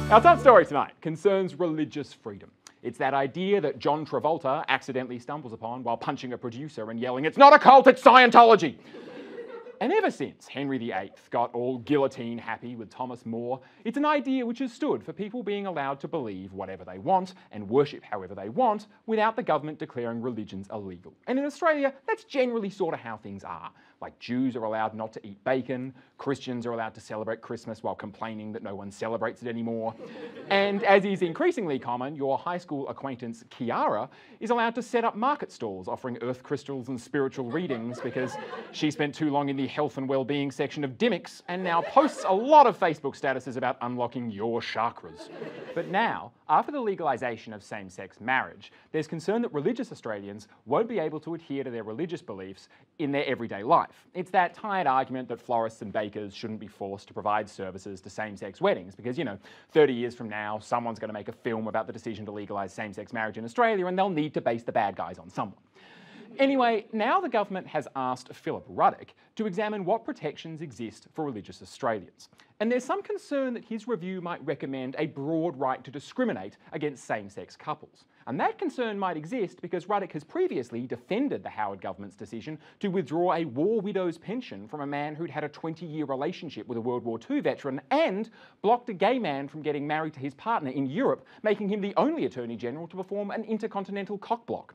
Our top story tonight concerns religious freedom. It's that idea that John Travolta accidentally stumbles upon while punching a producer and yelling, "It's not a cult, it's Scientology!" And ever since Henry VIII got all guillotine happy with Thomas More, it's an idea which has stood for people being allowed to believe whatever they want and worship however they want without the government declaring religions illegal. And in Australia, that's generally sort of how things are. Like Jews are allowed not to eat bacon, Christians are allowed to celebrate Christmas while complaining that no one celebrates it anymore. And as is increasingly common, your high school acquaintance Kiara is allowed to set up market stalls offering earth crystals and spiritual readings because she spent too long in the health and well-being section of Dimmicks and now posts a lot of Facebook statuses about unlocking your chakras. But now, after the legalisation of same-sex marriage, there's concern that religious Australians won't be able to adhere to their religious beliefs in their everyday life. It's that tired argument that florists and bakers shouldn't be forced to provide services to same-sex weddings because, 30 years from now, someone's going to make a film about the decision to legalise same-sex marriage in Australia and they'll need to base the bad guys on someone. Anyway, now the government has asked Philip Ruddock to examine what protections exist for religious Australians. And there's some concern that his review might recommend a broad right to discriminate against same-sex couples. And that concern might exist because Ruddock has previously defended the Howard government's decision to withdraw a war widow's pension from a man who'd had a 20-year relationship with a World War II veteran and blocked a gay man from getting married to his partner in Europe, making him the only Attorney General to perform an intercontinental cockblock.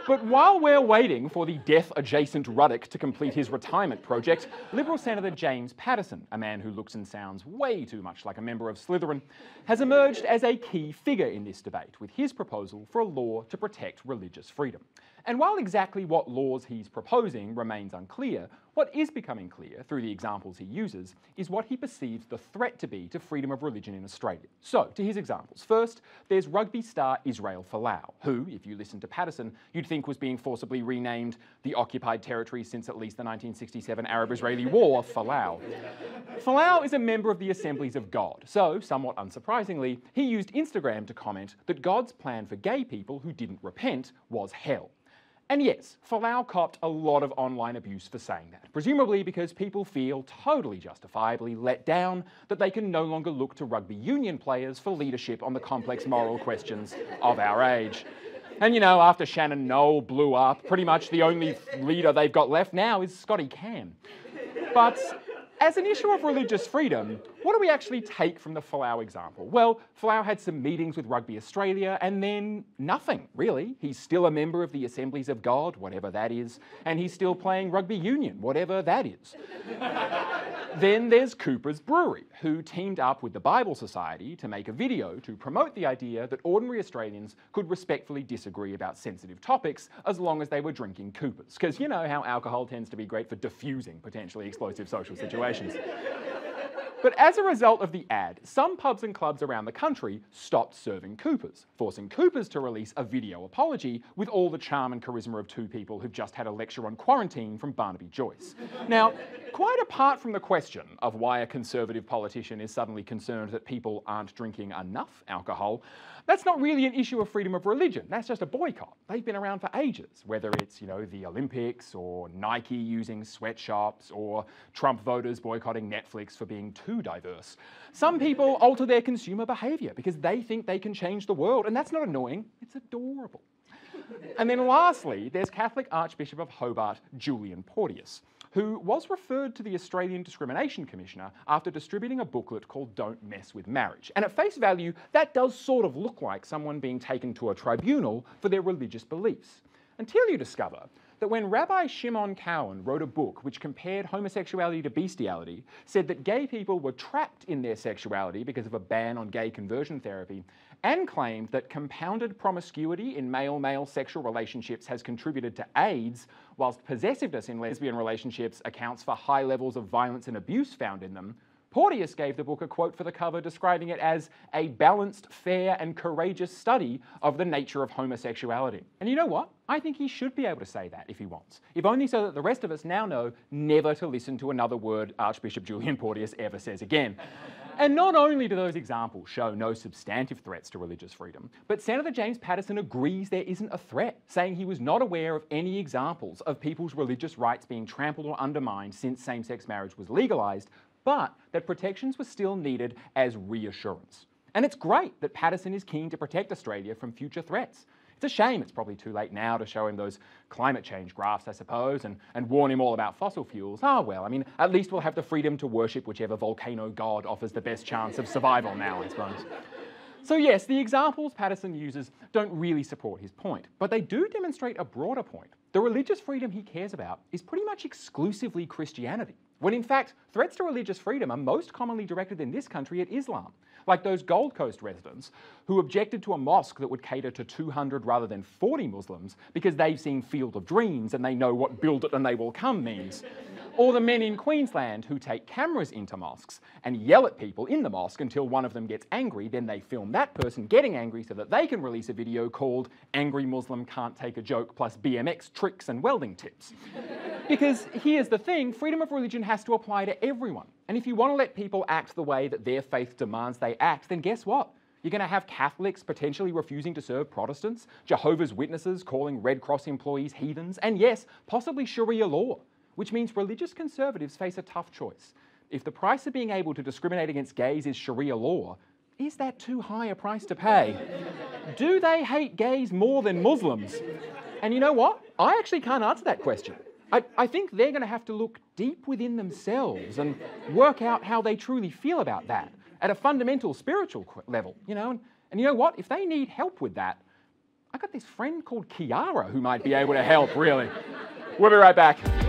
But while we're waiting for the death-adjacent Ruddock to complete his retirement project, Liberal Senator James Paterson, a man who looks and sounds way too much like a member of Slytherin, has emerged as a key figure in this debate with his proposal for a law to protect religious freedom. And while exactly what laws he's proposing remains unclear, what is becoming clear through the examples he uses is what he perceives the threat to be to freedom of religion in Australia. So, to his examples. First, there's rugby star Israel Folau, who, if you listen to Paterson, you'd think was being forcibly renamed the occupied territory since at least the 1967 Arab-Israeli War, Folau. Folau is a member of the Assemblies of God, so, somewhat unsurprisingly, he used Instagram to comment that God's plan for gay people who didn't repent was hell. And yes, Folau copped a lot of online abuse for saying that, presumably because people feel totally justifiably let down that they can no longer look to rugby union players for leadership on the complex moral questions of our age. And after Shannon Noll blew up, pretty much the only leader they've got left now is Scotty Cam. But as an issue of religious freedom, what do we actually take from the Folau example? Well, Folau had some meetings with Rugby Australia and then nothing, really. He's still a member of the Assemblies of God, whatever that is, and he's still playing rugby union, whatever that is. Then there's Cooper's Brewery, who teamed up with the Bible Society to make a video to promote the idea that ordinary Australians could respectfully disagree about sensitive topics as long as they were drinking Coopers. Because you know how alcohol tends to be great for diffusing potentially explosive social situations. But as a result of the ad, some pubs and clubs around the country stopped serving Coopers, forcing Coopers to release a video apology with all the charm and charisma of two people who've just had a lecture on quarantine from Barnaby Joyce. Now, quite apart from the question of why a Conservative politician is suddenly concerned that people aren't drinking enough alcohol, that's not really an issue of freedom of religion. That's just a boycott. They've been around for ages, whether it's, the Olympics or Nike using sweatshops or Trump voters boycotting Netflix for being too diverse. Some people alter their consumer behaviour because they think they can change the world, and that's not annoying, it's adorable. And then lastly, there's Catholic Archbishop of Hobart, Julian Porteous, who was referred to the Australian Discrimination Commissioner after distributing a booklet called Don't Mess with Marriage. And at face value, that does sort of look like someone being taken to a tribunal for their religious beliefs. Until you discover that when Rabbi Shimon Cowan wrote a book which compared homosexuality to bestiality, said that gay people were trapped in their sexuality because of a ban on gay conversion therapy, and claimed that compounded promiscuity in male-male sexual relationships has contributed to AIDS, whilst possessiveness in lesbian relationships accounts for high levels of violence and abuse found in them, Porteous gave the book a quote for the cover describing it as a balanced, fair and courageous study of the nature of homosexuality. And you know what? I think he should be able to say that if he wants, if only so that the rest of us now know never to listen to another word Archbishop Julian Porteous ever says again. And not only do those examples show no substantive threats to religious freedom, but Senator James Paterson agrees there isn't a threat, saying he was not aware of any examples of people's religious rights being trampled or undermined since same-sex marriage was legalised, but that protections were still needed as reassurance. And it's great that Paterson is keen to protect Australia from future threats. It's a shame it's probably too late now to show him those climate change graphs, I suppose, and warn him all about fossil fuels. Ah, well, I mean, at least we'll have the freedom to worship whichever volcano god offers the best chance of survival now, I suppose. So yes, the examples Paterson uses don't really support his point, but they do demonstrate a broader point. The religious freedom he cares about is pretty much exclusively Christianity, when in fact, threats to religious freedom are most commonly directed in this country at Islam, like those Gold Coast residents who objected to a mosque that would cater to 200 rather than 40 Muslims because they've seen Field of Dreams and they know what build it and they will come means. Or the men in Queensland who take cameras into mosques and yell at people in the mosque until one of them gets angry, then they film that person getting angry so that they can release a video called "Angry Muslim Can't Take a Joke plus BMX Tricks and Welding Tips." Because here's the thing, freedom of religion has to apply to everyone. And if you want to let people act the way that their faith demands they act, then guess what? You're going to have Catholics potentially refusing to serve Protestants, Jehovah's Witnesses calling Red Cross employees heathens, and yes, possibly Sharia law, which means religious conservatives face a tough choice. If the price of being able to discriminate against gays is Sharia law, is that too high a price to pay? Do they hate gays more than Muslims? And you know what? I actually can't answer that question. I think they're going to have to look deep within themselves and work out how they truly feel about that at a fundamental spiritual level, you know? And you know what? If they need help with that, I got this friend called Kiara who might be able to help, really. We'll be right back.